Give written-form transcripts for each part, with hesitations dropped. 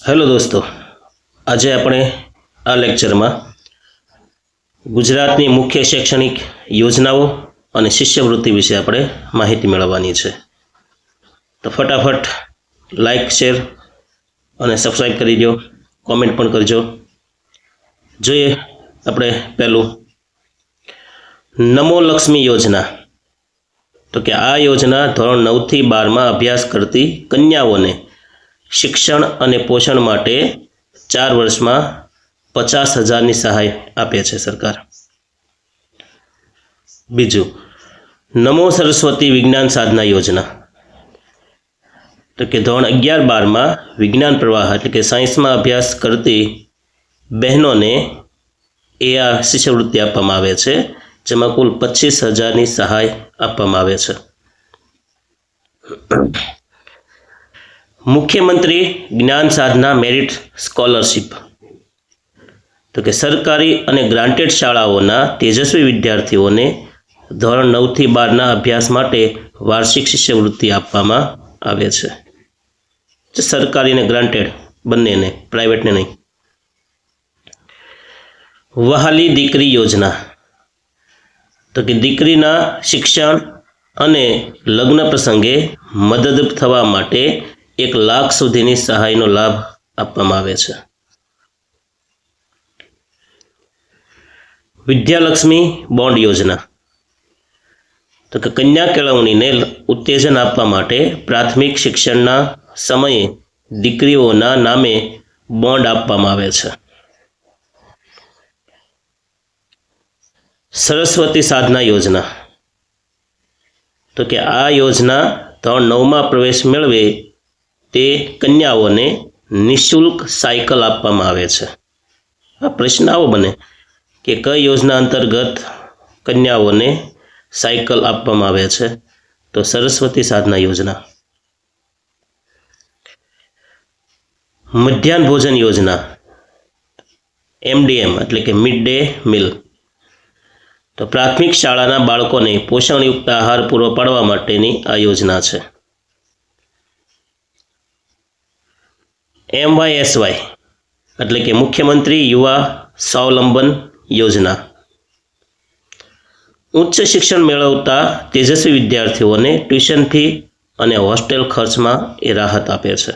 Hello दोस्तों, आज આપણે આ લેક્ચરમાં ગુજરાતની મુખ્ય શૈક્ષણિક યોજનાઓ અને શિષ્યવૃત્તિ વિશે આપણે માહિતી મેળવવાની છે। તો ફટાફટ લાઈક, શેર અને સબસ્ક્રાઇબ કરી દો, કોમેન્ટ પણ કરજો। જોઈએ આપણે પહેલું નમો લક્ષ્મી યોજના। તો કે આ યોજના ધોરણ 9 થી 12 માં અભ્યાસ કરતી કન્યાઓને શિક્ષણ અને પોષણ માટે 4 વર્ષમાં 50,000ની સહાય આપે છે સરકાર। બીજું નમો સરસ્વતી વિજ્ઞાન સાધના યોજના। તો કે ધોરણ 11-12 માં વિજ્ઞાન પ્રવાહ એટલે કે સાયન્સમાં અભ્યાસ કરતી બહેનોને આ શિષ્યવૃત્તિ આપવામાં આવે છે, જેમાં કુલ 25,000ની સહાય આપવામાં આવે છે। मुख्यमंत्री ज्ञान साधना मेरिट स्कॉलरशिप। तो कि सरकारी और ग्रांटेड शाळाओना तेजस्वी विद्यार्थीओने धोरण 9 થી 12 ना अभ्यास माटे वार्षिक शिष्यवृत्ति आपवामां आवे छे। सरकारी ने ग्रांटेड बंने ने, प्राइवेट ने नहीं। वहाली दीकरी योजना। तो कि दीकरीना शिक्षण अने लग्न प्रसंगे मददरूप थवा माटे 1 लाख सुधीनी सहायनो लाभ आपवामां आवे छे। विद्यालक्ष्मी बोन्ड योजना। तो कि कन्या केळवणीने उत्तेजन आपवा माटे प्राथमिक शिक्षणना समये दीकरीओना नामे बोन्ड आपवामां आवे छे। सरस्वती साधना योजना। तो कि आ योजना धोरण 9 में प्रवेश मेळवे ते कन्याओने निःशुल्क साइकल आपवामां आवे छे। आ प्रश्न आवो बने कि कई योजना अंतर्गत कन्याओने साइकल आपवामां आवे छे, तो सरस्वती साधना योजना। मध्याह्न भोजन योजना MDM एटले के मिड डे मील। तो प्राथमिक शाळाना बाळकोने पोषणयुक्त आहार पूरो पाडवा माटेनी आ योजना छे। MYSY एटले के मुख्यमंत्री युवा स्वावलंबन योजना। उच्च शिक्षण मेळवता तेजस्वी विद्यार्थीओने ट्यूशन फी अने होस्टेल खर्च में ए राहत आपे छे।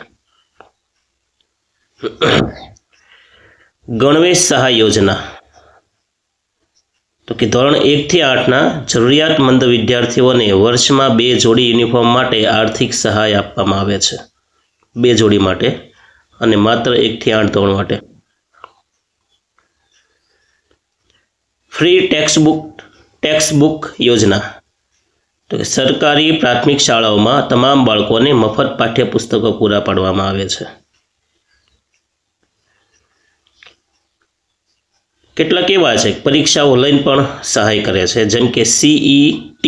गणवेश सहाय योजना। तो कि धोरण 1 થી 8 ना जरूरियातमंद विद्यार्थीओने वर्ष में 2 जोड़ी यूनिफॉर्म माटे आर्थिक सहाय आपवामां आवे छे। 2 जोड़ी माटे અને માત્ર 1 થી 8 ધોરણ માટે। फ्री टेक्स्ट बुक योजना। तो कि सरकारी प्राथमिक शाळाओं में तमाम बाळकोने मफत पाठ्यपुस्तकों पूरा पाडवामां आवे छे। કેટલાક એવા છે પરીક્ષાઓ લઈને પણ સહાય કરે છે, જેમ કે CET,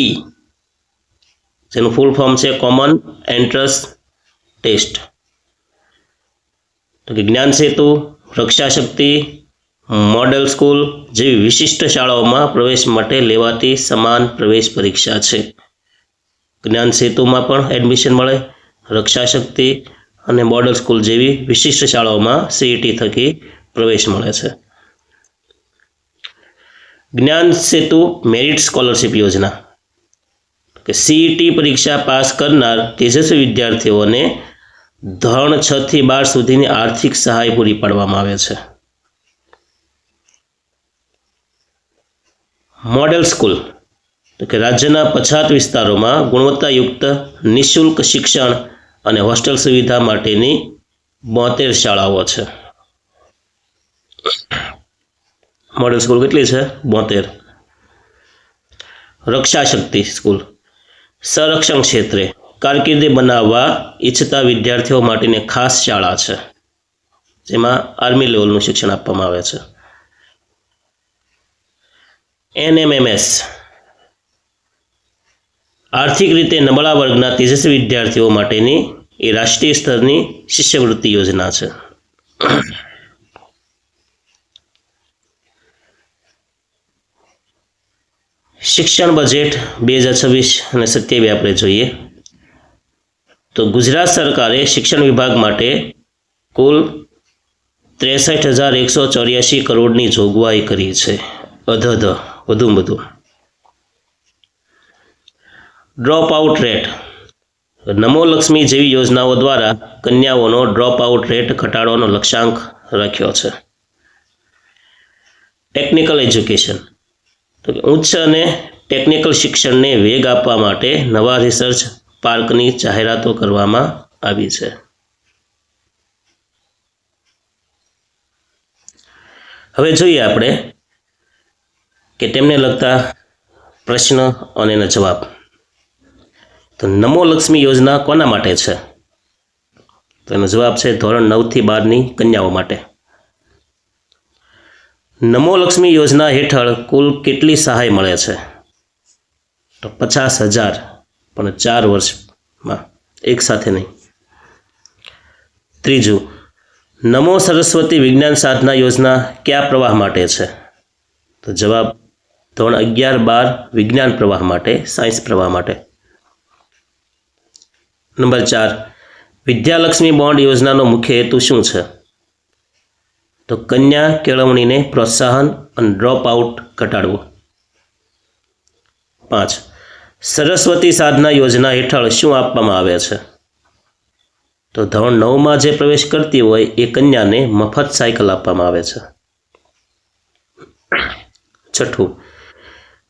જેનું ફૂલ ફોર્મ છે કોમન એન્ટ્રન્સ ટેસ્ટ। तो कि ज्ञान सेतु, रक्षा शक्ति, मॉडल स्कूल जेवी विशिष्ट शाळाओं में प्रवेश माटे लेवाती समान प्रवेश परीक्षा है। ज्ञान सेतु में पण एडमिशन मळे, रक्षा शक्ति और मॉडल स्कूल जेवी विशिष्ट शाळाओं में CET थकी प्रवेश मळे छे। ज्ञान सेतु मेरिट स्कॉलरशिप योजना। कि CET परीक्षा पास करनार तेजस्वी विद्यार्थीओं ने धोरण 6 થી 12 सुधीनी आर्थिक सहाय पूरी पाडवामां आवे छे। Model school. तो कि राज्यना पछात विस्तारों में गुणवत्तायुक्त निःशुल्क शिक्षण और होस्टेल सुविधा माटेनी 72 शाळाओ छे। मॉडल स्कूल केटली छे? 72। रक्षा शक्ति स्कूल संरक्षण क्षेत्रे कारकिर्दी बनाववा इच्छता विद्यार्थीओ माटेनी खास शाळा छे, जेमां आर्मी लेवलनुं शिक्षण आपवामां आवे छे। NMMS आर्थिक रीते नबळा वर्गना तेजस्वी विद्यार्थीओ माटेनी ए राष्ट्रीय स्तरनी शिष्यवृत्ति योजना छे। शिक्षण बजेट 2026 અને 27 આપણે જોઈએ तो गुजरात सरकारे शिक्षण विभाग माटे कुल 63,184 કરોડની જોગવાઈ કરી છે. વધુમાં વધુ. Drop out rate. Namo Lakshmi જેવી યોજનાઓ દ્વારા કન્યાઓનો ડ્રોપ આઉટ રેટ ઘટાડવાનો લક્ષ્યાંક રાખ્યો છે. Technical education. તો ઉચ્ચ અને ટેકનિકલ શિક્ષણને વેગ આપવા માટે નવા રિસર્ચ પાર્કની જાહેરાતો કરવામાં આવી છે. હવે જોઈએ આપણે કે તેમને લગતા પ્રશ્ન અને એના જવાબ. તો નમો લક્ષ્મી યોજના કોના માટે છે? તો એનો જવાબ છે ધોરણ 9 થી 12ની કન્યાઓ માટે. નમો લક્ષ્મી યોજના હેઠળ કુલ કેટલી સહાય મળે છે? તો 50,000, પણ 4 વર્ષમાં, એક સાથે નહીં. ત્રીજું, નમો સરસ્વતી વિજ્ઞાન સાધના યોજના કયા પ્રવાહ માટે છે? તો જવાબ ધોરણ 11-12 વિજ્ઞાન પ્રવાહ માટે, સાયન્સ પ્રવાહ માટે. નંબર 4, વિદ્યાલક્ષ્મી બોન્ડ યોજનાનો મુખ્ય હેતુ શું છે? તો કન્યા કેળવણીને પ્રોત્સાહન અને ડ્રોપ આઉટ ઘટાડવું. 5, સરસ્વતી સાધના યોજના હેઠળ શું આપવામાં આવે છે? તો ધોરણ 9માં જે પ્રવેશ કરતી હોય એ કન્યાને મફત સાયકલ આપવામાં આવે છે. 6,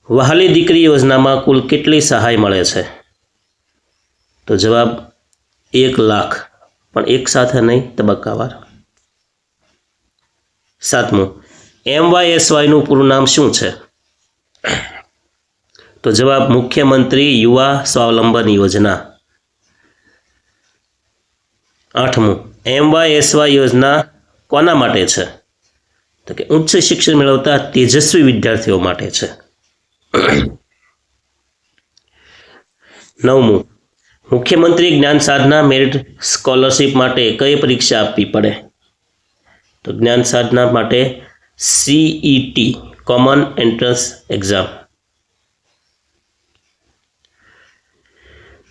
વહાલી દીકરી યોજનામાં કુલ કેટલી સહાય મળે છે? તો જવાબ 1 લાખ, પણ એક સાથે નહીં, તબક્કાવાર. 7, MYSYનું પૂરું નામ શું છે? તો જવાબ મુખ્યમંત્રી યુવા સ્વાવલંબન યોજના. 8, MYSY યોજના કોના માટે છે? તો કે ઉચ્ચ શિક્ષણ મેળવતા તેજસ્વી વિદ્યાર્થીઓ માટે છે. 9, મુખ્યમંત્રી જ્ઞાન સાધના મેરિટ સ્કોલરશિપ માટે કઈ પરીક્ષા આપવી પડે? તો જ્ઞાન સાધના માટે CET, common entrance exam.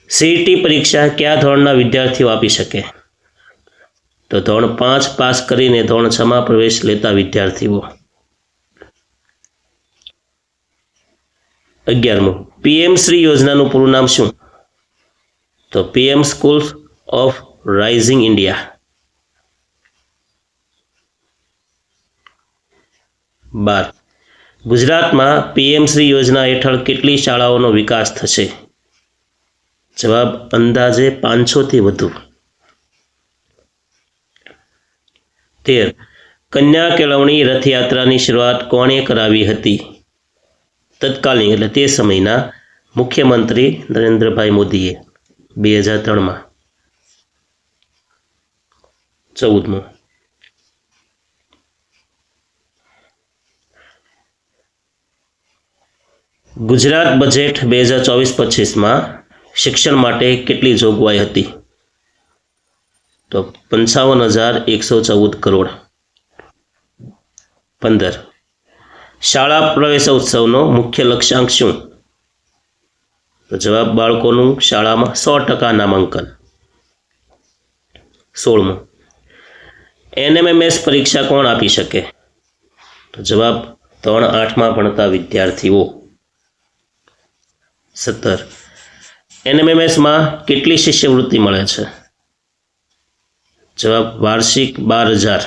CET પરીક્ષા કયા ધોરણના વિદ્યાર્થીઓ આપી શકે? તો ધોરણ 5 પાસ કરીને ધોરણ 6માં પ્રવેશ લેતા વિદ્યાર્થીઓ. 11, PM શ્રી યોજનાનું પૂરું નામ શું? તો PM school of rising India. 12, ગુજરાતમાં PM શ્રી યોજના હેઠળ કેટલી શાળાઓનો વિકાસ થશે? જવાબ અંદાજે 500થી વધુ. 13, કન્યા કેળવણી રથયાત્રાની શરૂઆત કોણે કરાવી હતી? તત્કાલીન એટલે તે સમયના મુખ્યમંત્રી નરેન્દ્રભાઈ મોદીએ 2003માં. 14, ગુજરાત બજેટ 2024-25માં શિક્ષણ માટે કેટલી જોગવાઈ હતી? તો 55,114 કરોડ. 15, શાળા પ્રવેશોત્સવનો મુખ્ય લક્ષ્યાંક શું? તો જવાબ બાળકોનું શાળામાં 100% નામાંકન. 16, NMMS પરીક્ષા કોણ આપી શકે? તો જવાબ ધોરણ 8માં ભણતા વિદ્યાર્થીઓ. 17, NMMSમાં કેટલી શિષ્યવૃત્તિ મળે છે? જવાબ વાર્ષિક 12,000,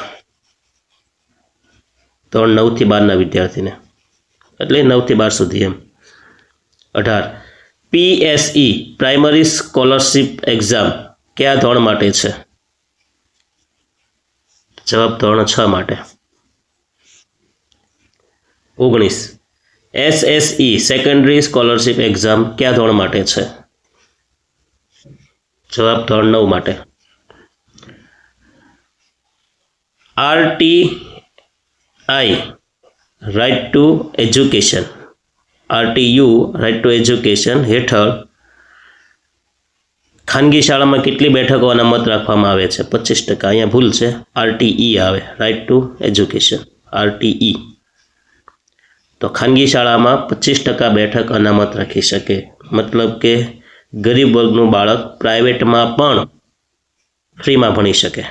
ધોરણ 9 થી 12ના વિદ્યાર્થીને, એટલે 9 થી 12 સુધી એમ. 18, PSE પ્રાઇમરી સ્કોલરશિપ એક્ઝામ કયા ધોરણ માટે છે? જવાબ ધોરણ 6 માટે. 19, SSE સેકન્ડરી સ્કોલરશિપ એક્ઝામ કયા ધોરણ માટે છે? જવાબ ધોરણ 9 માટે. RTI right to education, RTU right to education હેઠળ ખાનગી શાળામાં કેટલી બેઠકો અનામત રાખવામાં આવે છે? 25%. અહીંયા ભૂલ છે, RTE આવે, રાઇટ ટુ એજ્યુકેશન, RTE. તો ખાનગી શાળામાં 25% બેઠક અનામત રાખી શકે, મતલબ કે ગરીબ વર્ગનું બાળક પ્રાઇવેટમાં પણ ફ્રીમાં ભણી શકે.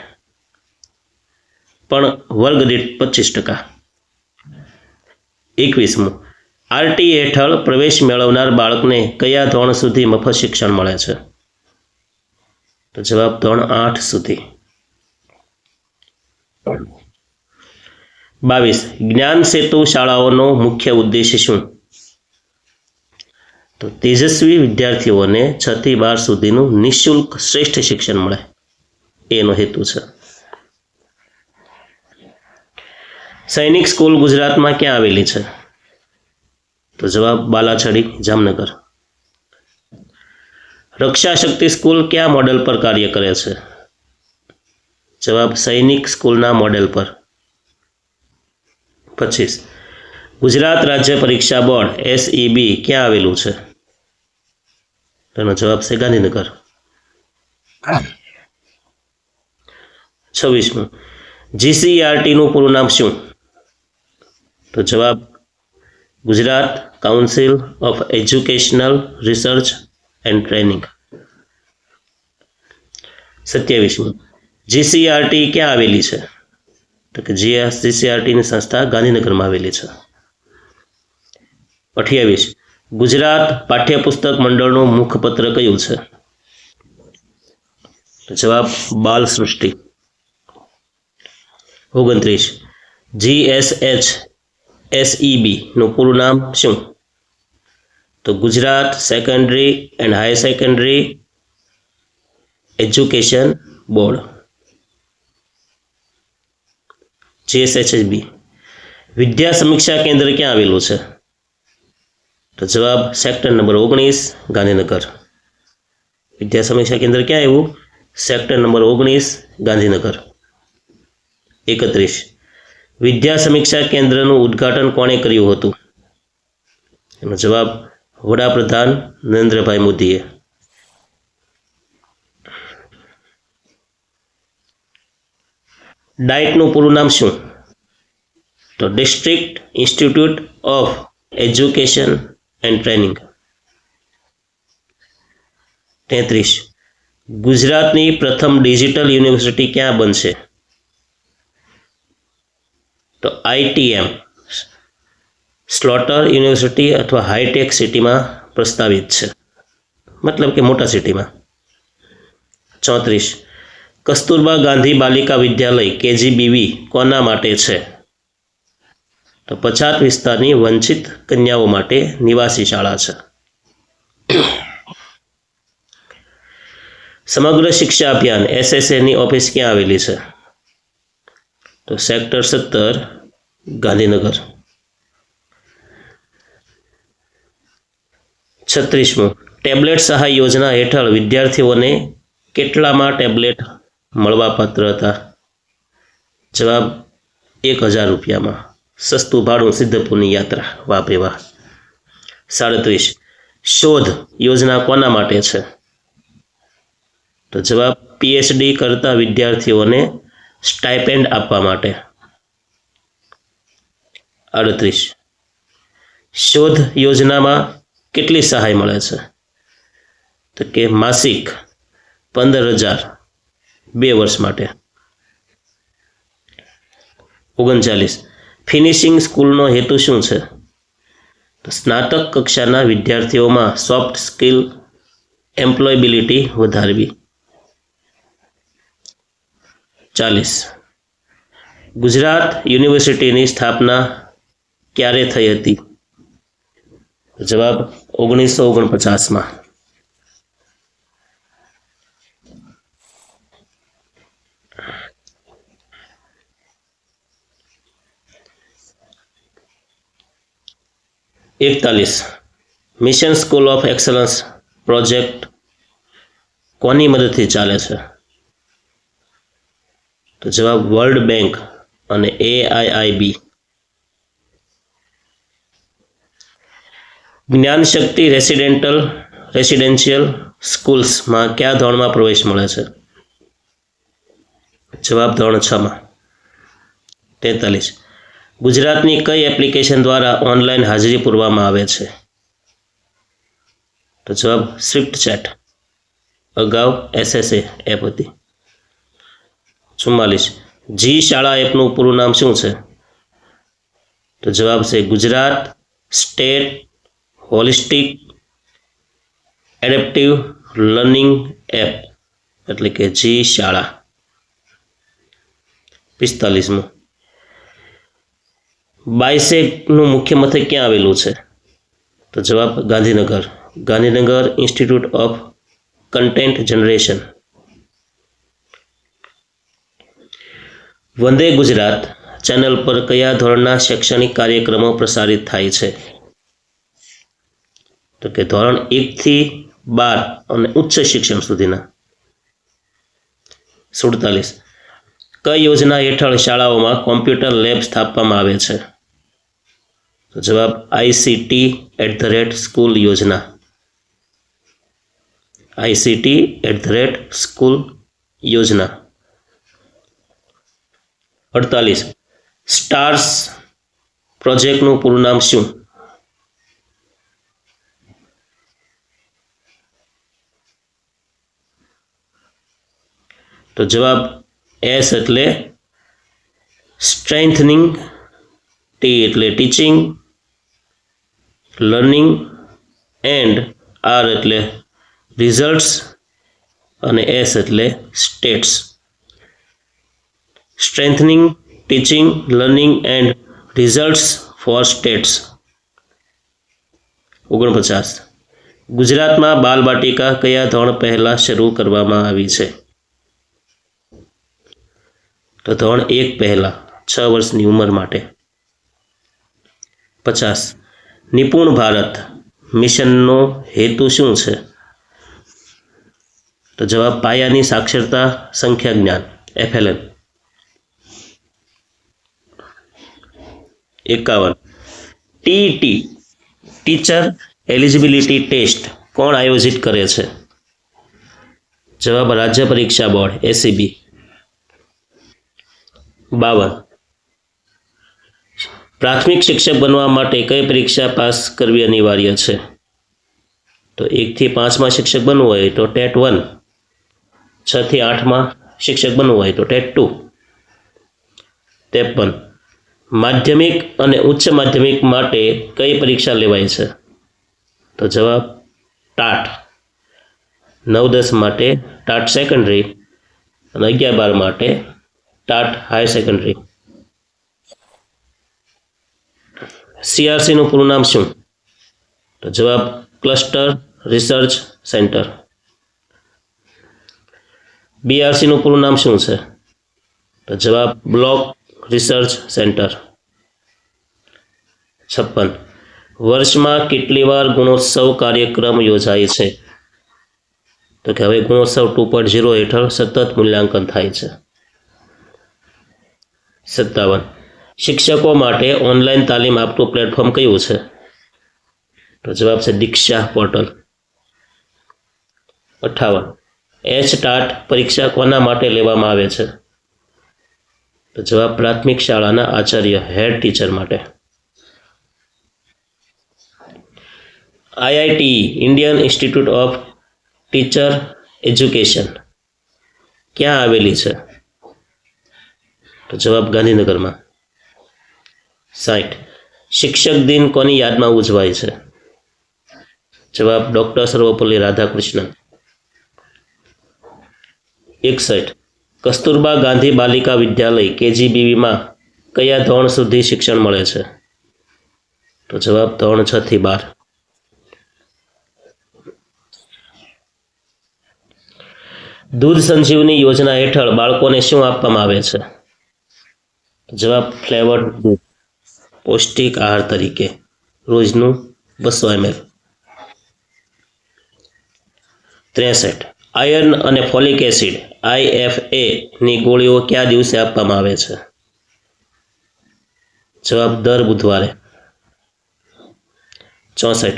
પણ વર્ગ દીઠ 25%. 21. આરટી હેઠળ પ્રવેશ મેળવનાર બાળકને કયા ધોરણ સુધી મફત શિક્ષણ મળે છે? તો જવાબ ધોરણ 8 સુધી. 22. જ્ઞાન સેતુ શાળાઓનો મુખ્ય ઉદ્દેશ્ય શું? તો તેજસ્વી વિદ્યાર્થીઓને 6 થી 12 સુધીનું નિઃશુલ્ક શ્રેષ્ઠ શિક્ષણ મળે એનો હેતુ છે. સૈનિક સ્કૂલ ગુજરાતમાં ક્યાં આવેલી છે? તો જવાબ બાલાછડી, જામનગર. રક્ષા શક્તિ સ્કૂલ કયા મોડેલ પર કાર્ય કરે છે? જવાબ સૈનિક સ્કૂલના મોડેલ પર. 25. ગુજરાત રાજ્ય પરીક્ષા બોર્ડ SEB ક્યાં આવેલું છે? તેનો જવાબ છે ગાંધીનગર. 26. GCERT નું પૂરું નામ શું? તો જવાબ Gujarat council of educational research and training. 27. GCERT ક્યાં આવેલી છે? તો કે GCERT ની સંસ્થા ગાંધીનગરમાં આવેલી છે. 28. ગુજરાત પાઠ્યપુસ્તક મંડળનું મુખપત્ર કયું છે? તો જવાબ બાલ સૃષ્ટિ. 29. GSHSEB નું પૂરું નામ શું? તો Gujarat secondary and higher secondary education board. GSHSB. વિદ્યા સમીક્ષા કેન્દ્ર ક્યાં આવેલું છે? તો જવાબ સેક્ટર નંબર 19 ગાંધીનગર. વિદ્યા સમીક્ષા કેન્દ્ર ક્યાં આવ્યું? Sector number 19 Gandhinagar. 31. વિદ્યા સમીક્ષા કેન્દ્રનું ઉદ્ઘાટન કોણે કર્યું હતું? એનો જવાબ વડાપ્રધાન નરેન્દ્રભાઈ મોદીએ. ડાઇટનું પૂરું નામ શું? તો district institute of education and training. 33. ગુજરાતની પ્રથમ ડિજિટલ યુનિવર્સિટી ક્યાં બનશે? તો ITM સ્લોટર યુનિવર્સિટી અથવા હાઈટેક સિટીમાં પ્રસ્તાવિત છે, મતલબ કે મોટા સિટીમાં. 34. કસ્તુરબા ગાંધી બાલિકા વિદ્યાલય KGBV કોના માટે છે? તો પછાત વિસ્તારની વંચિત કન્યાઓ માટે નિવાસી શાળા છે. સમગ્ર શિક્ષા અભિયાન SSA ની ઓફિસ ક્યાં આવેલી છે? તો સેક્ટર 17 ગાંધીનગર. 36. ટેબ્લેટ સહાય યોજના હેઠળ વિદ્યાર્થીઓને કેટલામાં ટેબ્લેટ મળવાપાત્ર હતા? જવાબ 1000 રૂપિયામાં. સસ્તું ભાડું સિદ્ધપુરની યાત્રા, વાહ ભાઈ વાહ. 37. શોધ યોજના કોના માટે છે? તો જવાબ PhD કરતા વિદ્યાર્થીઓને સ્ટાઇપેન્ડ આપવા માટે. 38. શોધ યોજનામાં કેટલી સહાય મળે છે? તો કે માસિક 15,000 2 વર્ષ માટે. 39. ફિનિશિંગ સ્કૂલનો હેતુ શું છે? તો સ્નાતક કક્ષાના વિદ્યાર્થીઓમાં સોફ્ટ સ્કિલ એમ્પ્લોયબિલિટી વધારવી. 40. ગુજરાત યુનિવર્સિટીની સ્થાપના ક્યારે થઈ હતી? જવાબ 1949માં. Mission school of excellence project કોની મદદથી ચાલે છે? તો જવાબ વર્લ્ડ બેંક અને AIIB. જ્ઞાન શક્તિ રેસિડેન્શિયલ સ્કૂલ્સમાં કયા ધોરણમાં પ્રવેશ મળે છે? જવાબ ધોરણ 6માં. 43. ગુજરાતની કઈ એપ્લિકેશન દ્વારા ઓનલાઈન હાજરી પૂરવામાં આવે છે? તો જવાબ સ્વિફ્ટ ચેટ. અગાઉ SSA એપ હતી. 44. જી શાળા એપનું પૂરું નામ શું છે? તો જવાબ છે Gujarat state holistic adaptive learning app, એટલે કે જી શાળા. 45મું, બાયસેગનું મુખ્ય મથક ક્યાં આવેલું છે? તો જવાબ Gandhinagar. Gandhinagar institute of content generation. Vande Gujarat channel પર કયા ધોરણના શૈક્ષણિક કાર્યક્રમો પ્રસારિત થાય છે? તો કે ધોરણ 1 થી 12 અને ઉચ્ચ શિક્ષણ સુધીના. 47, કઈ યોજના હેઠળ શાળાઓમાં કોમ્પ્યુટર લેબ સ્થાપવામાં આવે છે? તો જવાબ ICT@સ્કૂલ યોજના. ICT@સ્કૂલ યોજના. 48, સ્ટાર્સ પ્રોજેક્ટનું પૂરું નામ શું? તો જવાબ એસ એટલે સ્ટ્રેન્થનિંગ, ટી એટલે ટીચિંગ, લર્નિંગ એન્ડ આર એટલે રિઝલ્ટ્સ અને એસ એટલે states. Strengthening, teaching, learning and results for states. 49, ગુજરાતમાં બાલવાટિકા કયા ધોરણ પહેલા શરૂ કરવામાં આવી છે? તો ધોરણ 1 પહેલા 6 વર્ષની ઉંમર માટે. 50, નિપુણ ભારત મિશનનો હેતુ શું છે? તો જવાબ પાયાની સાક્ષરતા સંખ્યા જ્ઞાન, FLN. 51, TET teacher eligibility test કોણ આયોજિત કરે છે? જવાબ રાજ્ય પરીક્ષા બોર્ડ, ACB. 52, પ્રાથમિક શિક્ષક બનવા માટે કઈ પરીક્ષા પાસ કરવી અનિવાર્ય છે? તો 1 થી 5માં શિક્ષક બનવું હોય તો ટેટ 1, 6 થી 8માં શિક્ષક બનવું હોય તો ટેટ 2. 53, માધ્યમિક અને ઉચ્ચ માધ્યમિક માટે કઈ પરીક્ષા લેવાય છે? તો જવાબ ટાટ. 9-10 માટે ટાટ સેકન્ડરી અને 11-12 માટે ટાટ હાયર સેકન્ડરી. CRC નું પૂરું નામ શું? તો જવાબ ક્લસ્ટર રિસર્ચ સેન્ટર. BRC નું પૂરું નામ શું છે? તો જવાબ બ્લોક રિસર્ચ સેન્ટર. 56, વર્ષમાં કેટલી વાર ગુણોત્સવ કાર્યક્રમ યોજાય છે? તો કે હવે ગુણોત્સવ 2.0 હેઠળ સતત મૂલ્યાંકન થાય છે. 57, શિક્ષકો માટે ઓનલાઈન તાલીમ આપતું પ્લેટફોર્મ કયું છે? તો જવાબ છે દીક્ષા પોર્ટલ. 58, HTAT પરીક્ષા કોના માટે લેવામાં આવે છે? તો જવાબ પ્રાથમિક શાળાના આચાર્ય, હેડ ટીચર માટે. IITE Indian institute of teacher education ક્યાં આવેલી છે? તો જવાબ ગાંધીનગરમાં. 60, શિક્ષક દિન કોની યાદમાં ઉજવાય છે? જવાબ ડૉક્ટર સર્વપલ્લી રાધાકૃષ્ણન. 61, કસ્તુરબા ગાંધી બાલિકા વિદ્યાલય KGBVમાં કયા ધોરણ સુધી શિક્ષણ મળે છે? તો જવાબ ધોરણ 6 થી 12. દૂધ સંજીવની યોજના હેઠળ બાળકોને શું આપવામાં આવે છે? જવાબ ફ્લેવર્ડ દૂધ, પૌષ્ટિક આહાર તરીકે રોજનું 200 ml. 63, આયર્ન અને ફોલિક એસિડ IFA ની ગોળીઓ કયા દિવસે આપવામાં આવે છે? જવાબ દર બુધવારે. 64,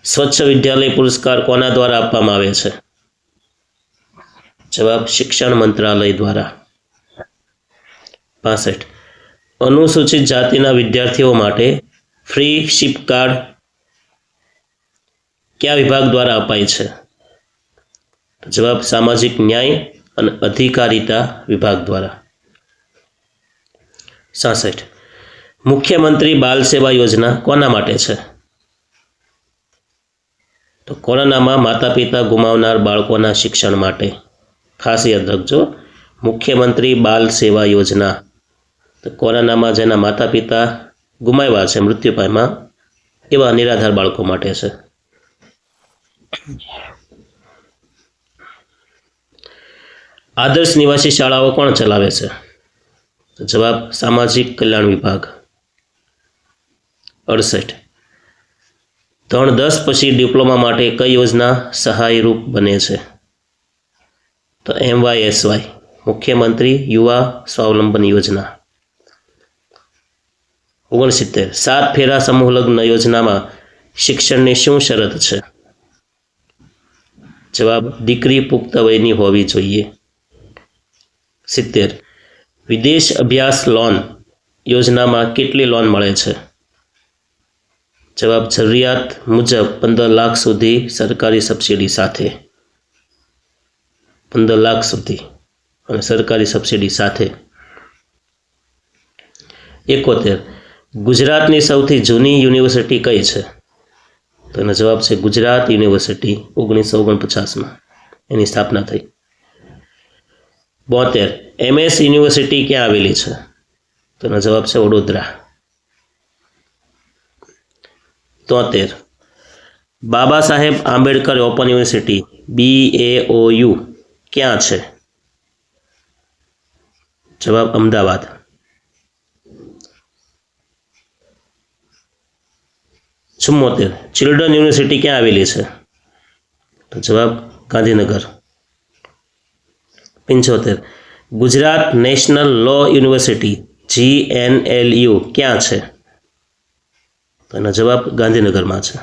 સ્વચ્છ વિદ્યાલય પુરસ્કાર કોના દ્વારા આપવામાં આવે છે? જવાબ શિક્ષણ મંત્રાલય દ્વારા. 65, અનુસૂચિત જાતિના વિદ્યાર્થીઓ માટે ફ્રી શિપ કાર્ડ કયા વિભાગ દ્વારા અપાય છે? જવાબ સામાજિક ન્યાય અને અધિકારિતા વિભાગ દ્વારા. 67. મુખ્યમંત્રી બાલ સેવા યોજના કોના માટે છે? તો કોરોનામાં માતા પિતા ગુમાવનાર બાળકોના શિક્ષણ માટે. ખાસ યાદ રાખજો, મુખ્યમંત્રી બાલ સેવા યોજના તો કોરોનામાં જેના માતા પિતા ગુમાવ્યા છે, મૃત્યુ પામ્યા એવા નિરાધાર બાળકો માટે છે. આદર્શ નિવાસી શાળાઓ કોણ ચલાવે છે? તો જવાબ સામાજિક કલ્યાણ વિભાગ. 68. ધોરણ 10 પછી ડિપ્લોમા માટે કઈ યોજના સહાયરૂપ બને છે? તો MYSY મુખ્યમંત્રી યુવા સ્વાવલંબન યોજના. 69. 7 ફેરા સમૂહ લગ્ન યોજનામાં શિક્ષણની શું શરત છે? જવાબ દીકરી પુખ્ત વયની હોવી જોઈએ. 70. વિદેશ અભ્યાસ લોન યોજનામાં કેટલી લોન મળે છે? જવાબ જરૂરિયાત મુજબ 15 લાખ સુધી સરકારી સબસિડી સાથે. 15 લાખ સુધી અને સરકારી સબસિડી સાથે. 71. ગુજરાતની સૌથી જૂની યુનિવર્સિટી કઈ છે? તો એનો જવાબ છે ગુજરાત યુનિવર્સિટી. 1949માં એની સ્થાપના થઈ. 72. MS યુનિવર્સિટી ક્યાં આવેલી છે? તો એનો જવાબ છે Vadodara. 73. Baba Saheb Ambedkar open university BAOU ક્યાં છે? જવાબ અમદાવાદ. 74. ચિલ્ડ્રન યુનિવર્સિટી ક્યાં આવેલી છે? તો જવાબ Gandhinagar. 75. Gujarat national law university GNLU ક્યાં છે? તો એનો જવાબ ગાંધીનગરમાં છે.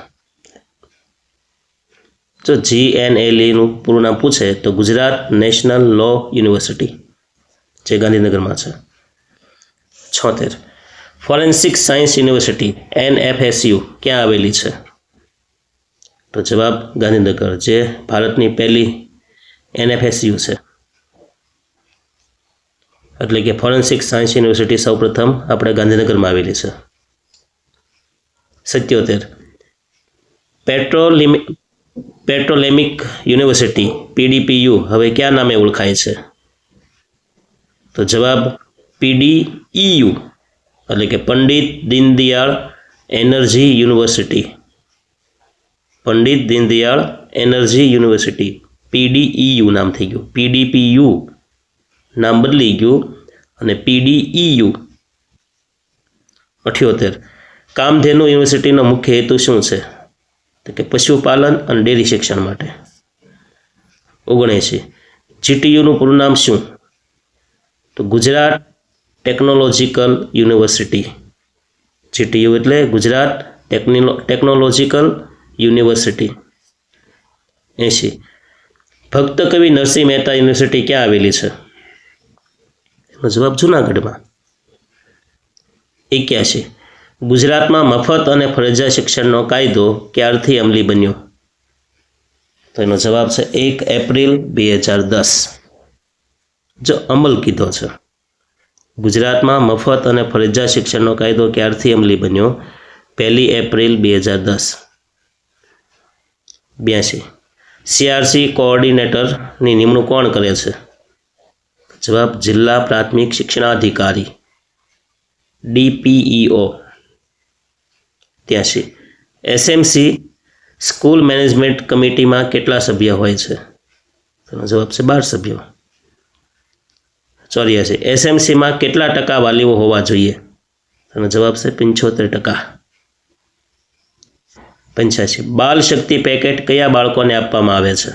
જો GNLUનું પૂરું નામ પૂછે તો ગુજરાત નેશનલ લો યુનિવર્સિટી, જે ગાંધીનગરમાં છે. 76. ફોરેન્સિક સાયન્સ યુનિવર્સિટી NFSU ક્યાં આવેલી છે? તો જવાબ ગાંધીનગર, જે ભારતની પહેલી NFSU છે. એટલે કે ફોરેન્સિક સાયન્સ યુનિવર્સિટી સૌપ્રથમ આપણે ગાંધીનગરમાં આવેલી છે. 77. પેટ્રોલેમિક યુનિવર્સિટી PDPU હવે કયા નામે ઓળખાય છે? તો જવાબ PDEU એટલે કે Pandit Deendayal energy university. Pandit Deendayal energy university PDEU નામ થઈ ગયું. PDPU નામ બદલી ગયું અને PDEU. 78. કામધેનુ યુનિવર્સિટીનો મુખ્ય હેતુ શું છે? તો કે પશુપાલન અને ડેરી શિક્ષણ માટે. 79. GTUનું પૂરું નામ શું? તો ગુજરાત ટેકનોલોજીકલ યુનિવર્સિટી. GTU એટલે ગુજરાત ટેકનોલોજીકલ યુનિવર્સિટી. 80. ભક્ત કવિ નરસિંહ મહેતા યુનિવર્સિટી ક્યાં આવેલી છે? એનો જવાબ જૂનાગઢમાં. 81. ગુજરાતમાં મફત અને ફરજિયાત શિક્ષણનો કાયદો ક્યારથી અમલી બન્યો? તો એનો જવાબ છે 1 એપ્રિલ 2010. જો અમલ કીધો છે. ગુજરાતમાં મફત અને ફરજિયાત શિક્ષણનો કાયદો ક્યારથી અમલી બન્યો? 1 એપ્રિલ 2010. 82. CRC કોઓર્ડિનેટરની નિમણૂક કોણ કરે છે? જવાબ જિલ્લા પ્રાથમિક શિક્ષણાધિકારી DPEO. 83. SMC સ્કૂલ મેનેજમેન્ટ કમિટીમાં કેટલા સભ્ય હોય છે? તેનો જવાબ છે 12 સભ્યો. 84. SMCમાં કેટલા ટકા વાલીઓ હોવા જોઈએ? તેનો જવાબ છે 75%. 85. બાલ શક્તિ પેકેટ કયા બાળકોને આપવામાં આવે છે?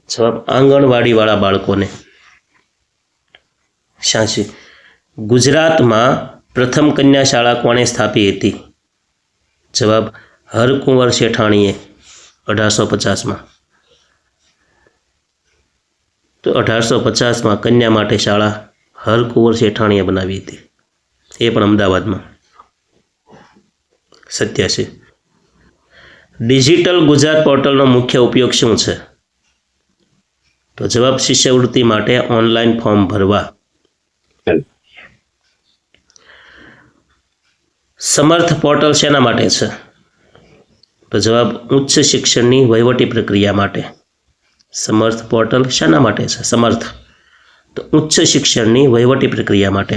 જવાબ આંગણવાડીવાળા બાળકોને. 86. ગુજરાતમાં પ્રથમ કન્યા શાળા કોણે સ્થાપી હતી? જવાબ હરકુંવર શેઠાણીએ 1850માં. તો 1850માં કન્યા માટે શાળા હરકુંવર શેઠાણીએ બનાવી હતી, એ પણ અમદાવાદમાં. 87. ડિજિટલ ગુજરાત પોર્ટલનો મુખ્ય ઉપયોગ શું છે? તો જવાબ શિષ્યવૃત્તિ માટે ઓનલાઈન ફોર્મ ભરવા. સમર્થ પોર્ટલ શેના માટે છે? તો જવાબ ઉચ્ચ શિક્ષણની વહીવટી પ્રક્રિયા માટે. સમર્થ પોર્ટલ શાના માટે છે? સમર્થ તો ઉચ્ચ શિક્ષણની વહીવટી પ્રક્રિયા માટે.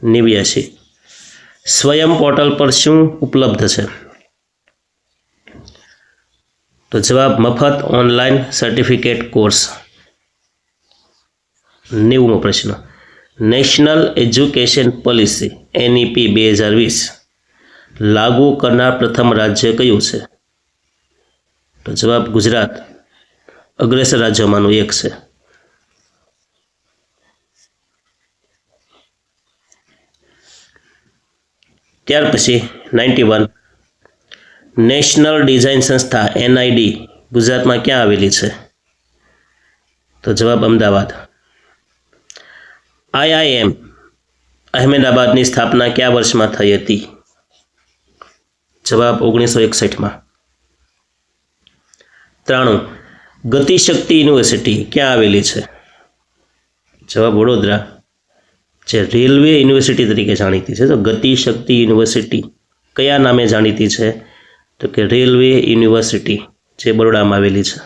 89. સ્વયં પોર્ટલ પર શું ઉપલબ્ધ છે? તો જવાબ મફત ઓનલાઈન સર્ટિફિકેટ કોર્સ. 90મો પ્રશ્ન. નેશનલ એજ્યુકેશન પોલિસી NEP 2020 લાગુ કરનાર પ્રથમ રાજ્ય કયું છે? તો જવાબ ગુજરાત અગ્રેસર રાજ્યોમાંનું એક છે. ત્યાર પછી 91. નેશનલ ડિઝાઇન સંસ્થા NID ગુજરાતમાં ક્યાં આવેલી છે? તો જવાબ અમદાવાદ. IIM અહેમદાબાદની સ્થાપના કયા વર્ષમાં થઈ હતી? જવાબ 1961માં. 93. ગતિશક્તિ યુનિવર્સિટી ક્યાં આવેલી છે? જવાબ વડોદરા, જે રેલવે યુનિવર્સિટી તરીકે જાણીતી છે. તો ગતિશક્તિ યુનિવર્સિટી કયા નામે જાણીતી છે? તો કે રેલવે યુનિવર્સિટી, જે બરોડામાં આવેલી છે.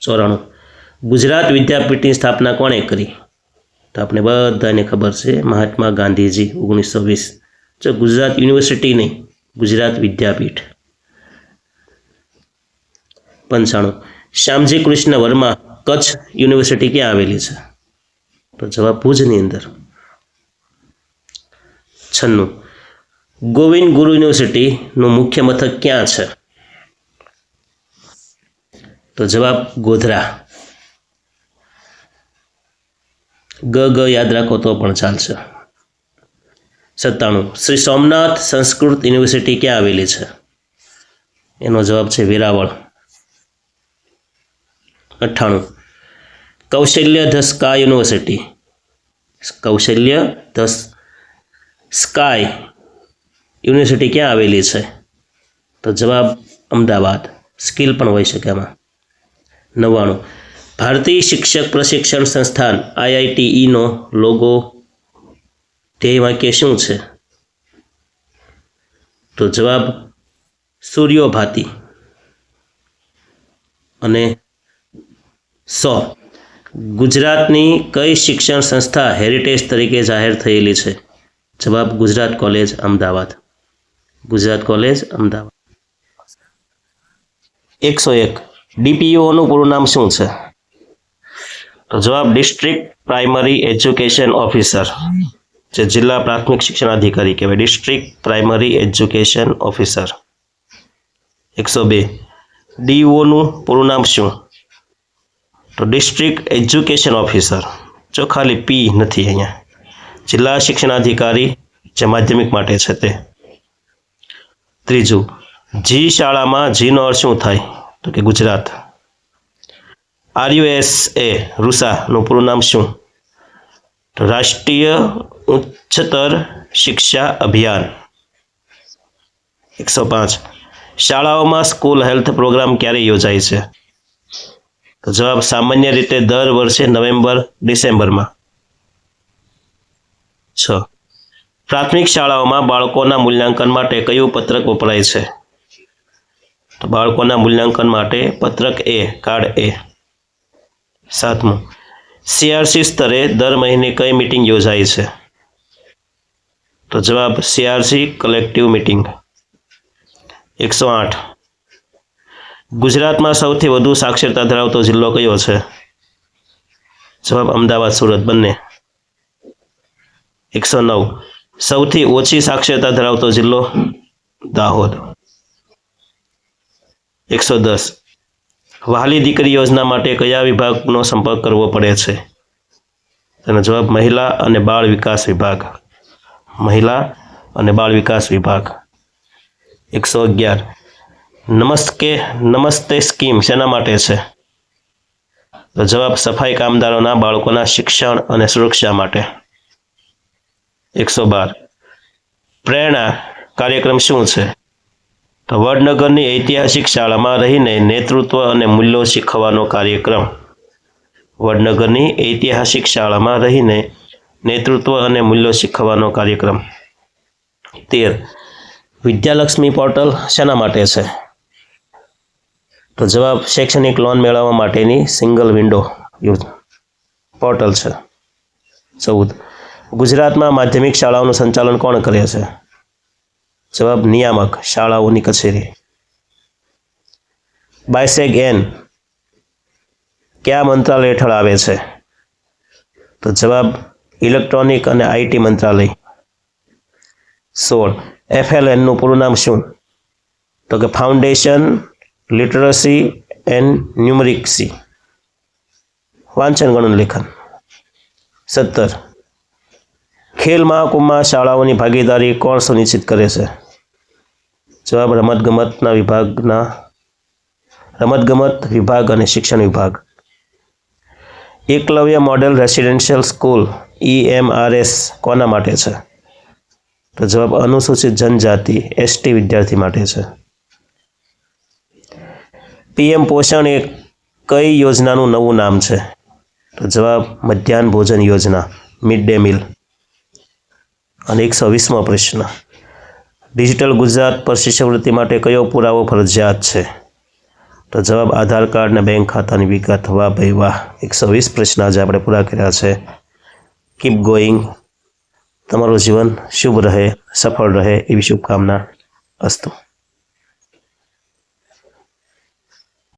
94. ગુજરાત વિદ્યાપીઠની સ્થાપના કોણે કરી? તો આપણે બધાને ખબર છે, મહાત્મા ગાંધીજી 1920. જો ગુજરાત યુનિવર્સિટી નહીં, ગુજરાત વિદ્યાપીઠ. 95. શ્યામજી કૃષ્ણ વર્મા કચ્છ યુનિવર્સિટી ક્યાં આવેલી છે? તો જવાબ ભુજની અંદર. 96. ગોવિંદ ગુરુ યુનિવર્સિટીનું મુખ્ય મથક ક્યાં છે? તો જવાબ ગોધરા. ગ યાદ રાખો તો પણ ચાલશે. 97. શ્રી સોમનાથ સંસ્કૃત યુનિવર્સિટી ક્યાં આવેલી છે? એનો જવાબ છે વેરાવળ. 98. કૌશલ્ય ધ સ્કાય યુનિવર્સિટી, કૌશલ્ય ધ સ્કાય યુનિવર્સિટી ક્યાં આવેલી છે? તો જવાબ અમદાવાદ. સ્કિલ પણ હોઈ શકે એમાં. 99. ભારતીય શિક્ષક પ્રશિક્ષણ સંસ્થાન IITE નો લોગો ધ્યેય વાક્ય શું છે? તો જવાબ સૂર્યોભાતી. અને 100. ગુજરાતની કઈ શિક્ષણ સંસ્થા હેરિટેજ તરીકે જાહેર થયેલી છે? જવાબ ગુજરાત કોલેજ અમદાવાદ. ગુજરાત કોલેજ અમદાવાદ. 101. DPOનું પૂરું નામ શું છે? તો જવાબ ડિસ્ટ્રિક્ટ પ્રાઇમરી એજ્યુકેશન ઓફિસર, જે જિલ્લા પ્રાથમિક શિક્ષણ અધિકારી કહેવાય. District primary education officer. 102. DOનું પૂરું નામ શું? તો ડિસ્ટ્રિક્ટ એજ્યુકેશન ઓફિસર, જો ખાલી P નથી અહીંયા. જિલ્લા શિક્ષણાધિકારી, જે માધ્યમિક માટે છે તે. 3. જી શાળામાં જીનો અર્થ શું થાય? તો કે ગુજરાત. RUSAનું પૂરું નામ શું? તો રાષ્ટ્રીય ઉચ્ચતર શિક્ષા અભિયાન. 105. શાળાઓમાં સ્કૂલ હેલ્થ પ્રોગ્રામ ક્યારે યોજાય છે? તો જવાબ સામાન્ય રીતે દર વર્ષે નવેમ્બર-ડિસેમ્બરમાં. 6. પ્રાથમિક શાળાઓમાં બાળકોના મૂલ્યાંકન માટે કયું પત્રક વપરાય છે? તો બાળકોના મૂલ્યાંકન માટે પત્રક A, કાર્ડ A. 7. CRC સ્તરે દર મહિને કઈ મીટિંગ યોજાય છે? તો જવાબ CRC કલેક્ટિવ મીટિંગ. 108. ગુજરાતમાં સૌથી વધુ સાક્ષરતા ધરાવતો જિલ્લો કયો છે? જવાબ અમદાવાદ, સુરત બંને. 109. સૌથી ઓછી સાક્ષરતા ધરાવતો જિલ્લો દાહોદ. 110. વહાલી દીકરી યોજના માટે કયા વિભાગનો સંપર્ક કરવો પડે છે? તેનો જવાબ મહિલા અને બાળ વિકાસ વિભાગ. મહિલા અને બાળ વિકાસ વિભાગ. 111. નમસ્તે સ્કીમ શેના માટે છે? તો જવાબ સફાઈ કામદારોના બાળકોના શિક્ષણ અને સુરક્ષા માટે. 112. પ્રેરણા કાર્યક્રમ શું છે? તો વડનગરની ઐતિહાસિક શાળામાં રહીને નેતૃત્વ અને મૂલ્યો શીખવાનો કાર્યક્રમ. વડનગરની ઐતિહાસિક શાળામાં રહીને નેતૃત્વ અને મૂલ્યો શીખવાનો કાર્યક્રમ. 13 વિદ્યાલક્ષ્મી પોર્ટલ શેના માટે છે? તો જવાબ શૈક્ષણિક લોન મેળવવા માટેની સિંગલ વિન્ડો પોર્ટલ છે. 14 ગુજરાતમાં માધ્યમિક શાળાઓનું સંચાલન કોણ કરે છે? જવાબ નિયામક, શાળાઓની કચેરી. BISAG-N કયા મંત્રાલય હેઠળ આવે છે? તો જવાબ ઇલેક્ટ્રોનિક અને આઈટી મંત્રાલય. 16 FLN નું પૂરું નામ શું? તો કે ફાઉન્ડેશન લિટરસી એન્ડ ન્યુમરિક્સી, વાંચન ગણન લેખન. 17 ખેલ મહાકુંભમાં શાળાઓની ભાગીદારી કોણ સુનિશ્ચિત કરે છે? જવાબ રમતગમત વિભાગ અને શિક્ષણ વિભાગ. Eklavya model residential school EMRS કોના માટે છે? તો જવાબ અનુસૂચિત જનજાતિ ST વિદ્યાર્થી માટે છે. PM પોષણ એ કઈ યોજનાનું નવું નામ છે? તો જવાબ મધ્યાહન ભોજન યોજના, મિડ ડે મીલ. અને 120મો પ્રશ્ન, ડિજિટલ ગુજરાત પર શિષ્યવૃત્તિ માટે કયો પુરાવો ફરજિયાત છે? તો જવાબ આધાર કાર્ડ અને બેંક ખાતાની વિગત. વાહ ભાઈ વાહ, 120 પ્રશ્ન આજે આપણે પૂરા કર્યા છે. Keep going. તમારું જીવન શુભ રહે, સફળ રહે એવી શુભકામના. અસ્તુ.